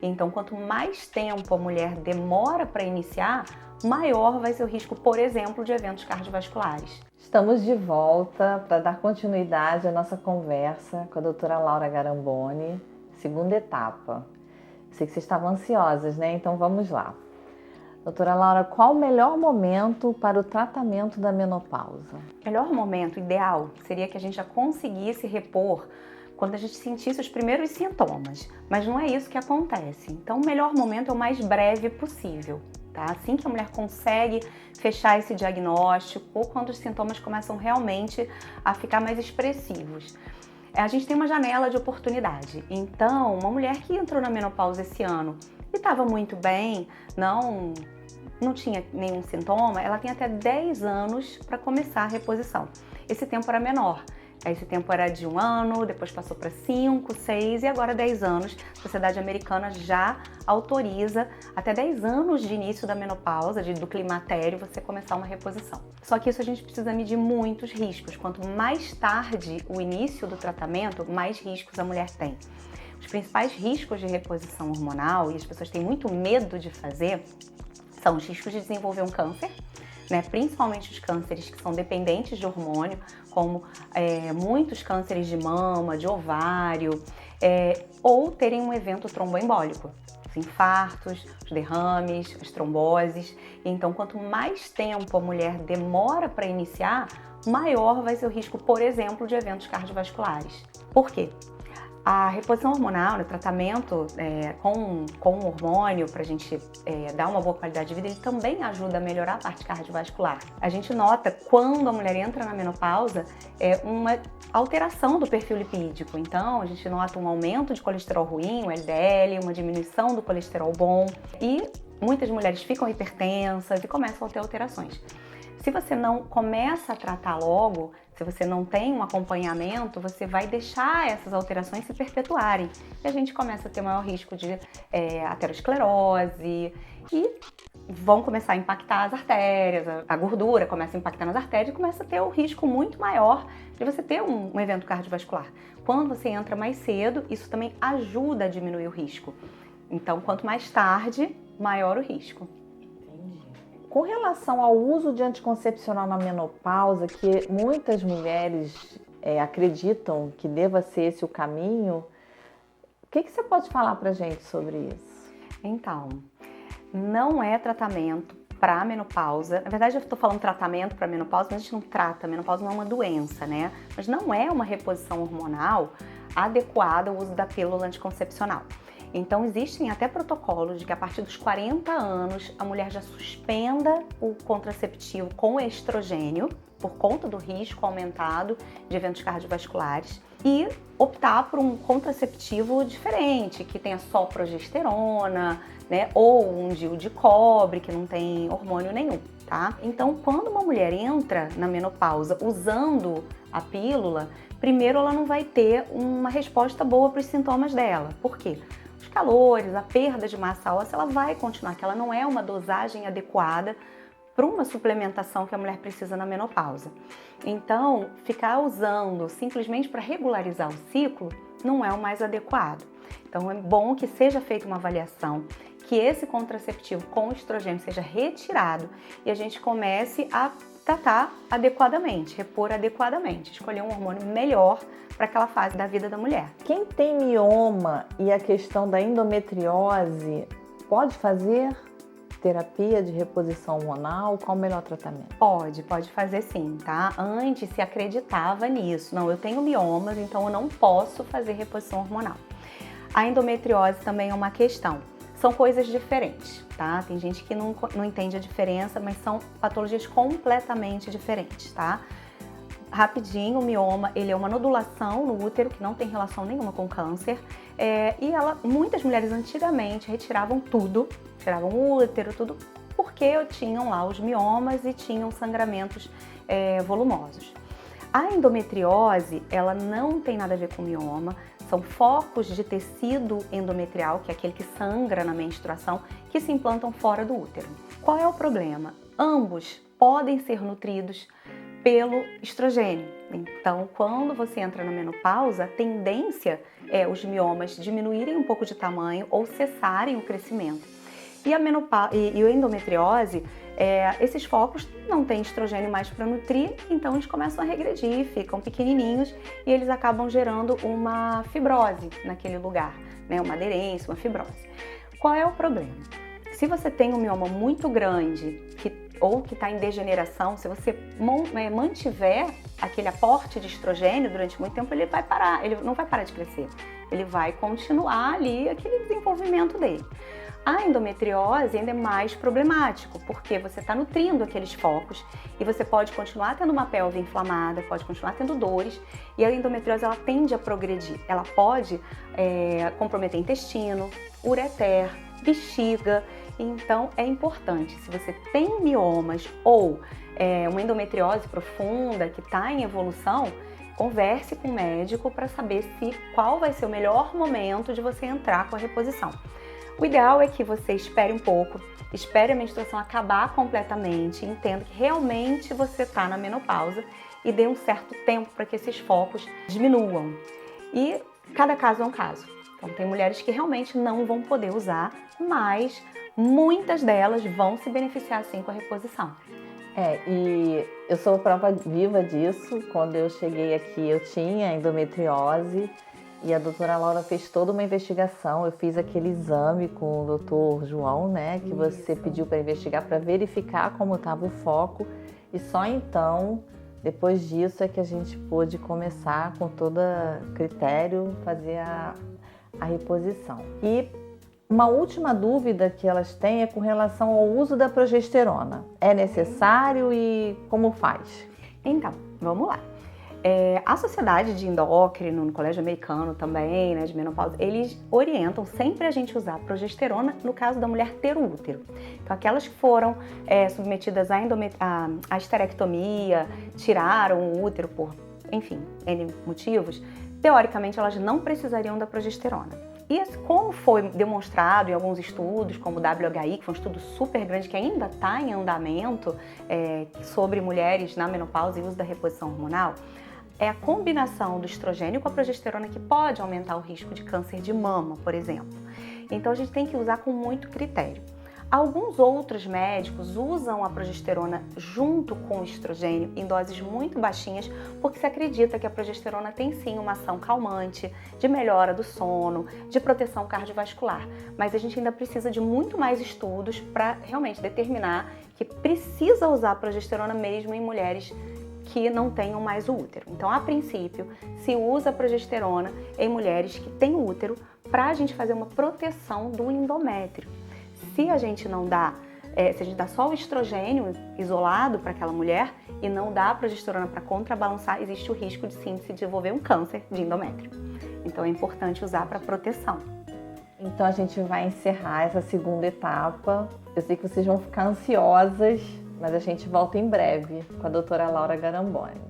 Então, quanto mais tempo a mulher demora para iniciar, maior vai ser o risco, por exemplo, de eventos cardiovasculares. Estamos de volta para dar continuidade à nossa conversa com a doutora Laura Garamboni, segunda etapa. Sei que vocês estavam ansiosas, né? Então vamos lá. Doutora Laura, qual o melhor momento para o tratamento da menopausa? O melhor momento ideal seria que a gente já conseguisse repor quando a gente sentisse os primeiros sintomas, mas não é isso que acontece. Então, o melhor momento é o mais breve possível, tá? Assim que a mulher consegue fechar esse diagnóstico ou quando os sintomas começam realmente a ficar mais expressivos. A gente tem uma janela de oportunidade. Então, uma mulher que entrou na menopausa esse ano e estava muito bem, não tinha nenhum sintoma, ela tem até 10 anos para começar a reposição. Esse tempo era menor. Esse tempo era de 1 ano, depois passou para 5, 6 e agora 10 anos. A Sociedade Americana já autoriza até 10 anos de início da menopausa, do climatério, você começar uma reposição. Só que isso a gente precisa medir muitos riscos. Quanto mais tarde o início do tratamento, mais riscos a mulher tem. Os principais riscos de reposição hormonal, e as pessoas têm muito medo de fazer, são os riscos de desenvolver um câncer, né? Principalmente os cânceres que são dependentes de hormônio, como muitos cânceres de mama, de ovário, ou terem um evento tromboembólico, os infartos, os derrames, as tromboses. Então, quanto mais tempo a mulher demora para iniciar, maior vai ser o risco, por exemplo, de eventos cardiovasculares. Por quê? A reposição hormonal, o tratamento com o hormônio para a gente dar uma boa qualidade de vida, ele também ajuda a melhorar a parte cardiovascular. A gente nota quando a mulher entra na menopausa uma alteração do perfil lipídico. Então, a gente nota um aumento de colesterol ruim, o LDL, uma diminuição do colesterol bom e muitas mulheres ficam hipertensas e começam a ter alterações. Se você não começa a tratar logo, se você não tem um acompanhamento, você vai deixar essas alterações se perpetuarem. E a gente começa a ter maior risco de aterosclerose e vão começar a impactar as artérias, a gordura começa a impactar nas artérias e começa a ter o risco muito maior de você ter um evento cardiovascular. Quando você entra mais cedo, isso também ajuda a diminuir o risco. Então, quanto mais tarde, maior o risco. Com relação ao uso de anticoncepcional na menopausa, que muitas mulheres acreditam que deva ser esse o caminho, o que você pode falar pra gente sobre isso? Então, não é tratamento para menopausa. Na verdade, eu estou falando tratamento para menopausa, mas a gente não trata. A menopausa não é uma doença, né? Mas não é uma reposição hormonal adequada ao uso da pílula anticoncepcional. Então, existem até protocolos de que a partir dos 40 anos a mulher já suspenda o contraceptivo com estrogênio por conta do risco aumentado de eventos cardiovasculares e optar por um contraceptivo diferente, que tenha só progesterona, né, ou um DIU de cobre, que não tem hormônio nenhum, tá? Então, quando uma mulher entra na menopausa usando a pílula, primeiro ela não vai ter uma resposta boa para os sintomas dela. Por quê? Os calores, a perda de massa óssea, ela vai continuar, que ela não é uma dosagem adequada para uma suplementação que a mulher precisa na menopausa. Então, ficar usando simplesmente para regularizar o ciclo não é o mais adequado. Então, é bom que seja feita uma avaliação, que esse contraceptivo com estrogênio seja retirado e a gente comece a tratar adequadamente, repor adequadamente, escolher um hormônio melhor para aquela fase da vida da mulher. Quem tem mioma e a questão da endometriose pode fazer terapia de reposição hormonal? Qual o melhor tratamento? Pode fazer sim, tá? Antes se acreditava nisso. Não, eu tenho miomas, então eu não posso fazer reposição hormonal. A endometriose também é uma questão. São coisas diferentes, tá? Tem gente que não entende a diferença, mas são patologias completamente diferentes, tá? Rapidinho, o mioma, ele é uma nodulação no útero que não tem relação nenhuma com câncer. Muitas mulheres antigamente retiravam tudo, tiravam o útero, tudo, porque tinham lá os miomas e tinham sangramentos volumosos. A endometriose, ela não tem nada a ver com mioma, são focos de tecido endometrial, que é aquele que sangra na menstruação, que se implantam fora do útero. Qual é o problema? Ambos podem ser nutridos pelo estrogênio. Então, quando você entra na menopausa, a tendência é os miomas diminuírem um pouco de tamanho ou cessarem o crescimento. E a endometriose, esses focos não têm estrogênio mais para nutrir, então eles começam a regredir, ficam pequenininhos e eles acabam gerando uma fibrose naquele lugar, né? Uma aderência, uma fibrose. Qual é o problema? Se você tem um mioma muito grande ou que está em degeneração, se você mantiver aquele aporte de estrogênio durante muito tempo, ele vai parar, ele não vai parar de crescer, ele vai continuar ali aquele desenvolvimento dele. A endometriose ainda é mais problemático, porque você está nutrindo aqueles focos e você pode continuar tendo uma pelve inflamada, pode continuar tendo dores, e a endometriose ela tende a progredir. Ela pode comprometer intestino, ureter, bexiga. Então é importante, se você tem miomas ou uma endometriose profunda que está em evolução, converse com o médico para saber qual vai ser o melhor momento de você entrar com a reposição. O ideal é que você espere um pouco, espere a menstruação acabar completamente, entenda que realmente você está na menopausa e dê um certo tempo para que esses focos diminuam. E cada caso é um caso. Então tem mulheres que realmente não vão poder usar, mas muitas delas vão se beneficiar sim com a reposição. E eu sou prova viva disso. Quando eu cheguei aqui eu tinha endometriose. E a doutora Laura fez toda uma investigação. Eu fiz aquele exame com o doutor João, né? Que você pediu para investigar, para verificar como estava o foco. E só então, depois disso, é que a gente pôde começar com todo critério, fazer a reposição. E uma última dúvida que elas têm é com relação ao uso da progesterona. É necessário e como faz? Então, vamos lá. A Sociedade de Endócrino, no Colégio Americano também, né, de menopausa, eles orientam sempre a gente usar progesterona no caso da mulher ter o útero. Então, aquelas que foram submetidas à esterectomia, tiraram o útero por, enfim, N motivos, teoricamente elas não precisariam da progesterona. E como foi demonstrado em alguns estudos, como o WHI, que foi um estudo super grande que ainda está em andamento, sobre mulheres na menopausa e uso da reposição hormonal, é a combinação do estrogênio com a progesterona que pode aumentar o risco de câncer de mama, por exemplo. Então a gente tem que usar com muito critério. Alguns outros médicos usam a progesterona junto com o estrogênio em doses muito baixinhas, porque se acredita que a progesterona tem sim uma ação calmante, de melhora do sono, de proteção cardiovascular. Mas a gente ainda precisa de muito mais estudos para realmente determinar que precisa usar a progesterona mesmo em mulheres que não tenham mais o útero. Então, a princípio, se usa a progesterona em mulheres que têm útero para a gente fazer uma proteção do endométrio. Se a gente não dá, se a gente dá só o estrogênio isolado para aquela mulher e não dá a progesterona para contrabalançar, existe o risco de sim se desenvolver um câncer de endométrio. Então, é importante usar para proteção. Então, a gente vai encerrar essa segunda etapa. Eu sei que vocês vão ficar ansiosas, mas a gente volta em breve com a doutora Laura Garamboni.